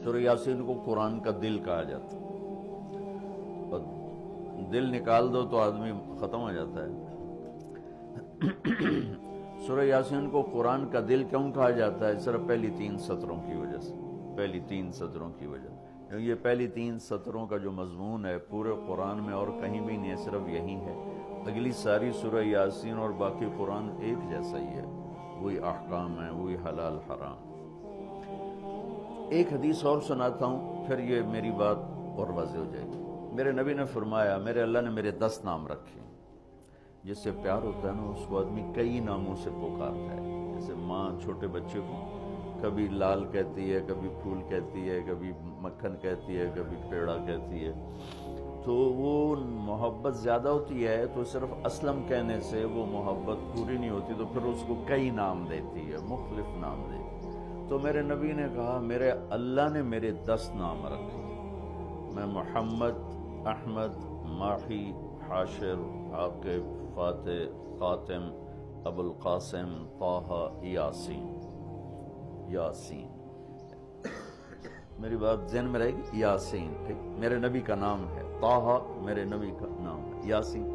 سورہ یاسین کو قرآن کا دل کہا جاتا ہے، اور دل نکال دو تو آدمی ختم ہو جاتا ہے۔ سورہ یاسین کو قرآن کا دل کیوں کہا جاتا ہے؟ صرف پہلی 3 سطروں کی وجہ سے، پہلی 3 سطروں کی وجہ سے، کیونکہ یہ پہلی 3 سطروں کا جو مضمون ہے پورے قرآن میں اور کہیں بھی نہیں ہے، صرف یہی ہے۔ اگلی ساری سورہ یاسین اور باقی قرآن ایک جیسا ہی ہے، وہی احکام ہیں، وہی حلال حرام۔ ایک حدیث اور سناتا ہوں، پھر یہ میری بات اور واضح ہو جائے گی۔ میرے نبی نے فرمایا، میرے اللہ نے میرے 10 نام رکھے۔ جس سے پیار ہوتا ہے نا اس کو آدمی کئی ناموں سے پکارتا ہے۔ جیسے ماں چھوٹے بچے کو کبھی لال کہتی ہے، کبھی پھول کہتی ہے، کبھی مکھن کہتی ہے، کبھی پیڑا کہتی ہے، تو وہ محبت زیادہ ہوتی ہے تو صرف اسلم کہنے سے وہ محبت پوری نہیں ہوتی، تو پھر اس کو کئی نام دیتی ہے، مختلف نام دیتی ہے۔ تو میرے نبی نے کہا میرے اللہ نے میرے 10 نام رکھے، میں محمد، احمد، ماحی، حاشر، عاقب، فاتح، خاتم، ابو القاسم، طٰہٰ، یاسین۔ یاسین میری بات ذہن میں رہے گی، یاسین، ٹھیک، میرے نبی کا نام ہے، طٰہٰ میرے نبی کا نام ہے، یاسین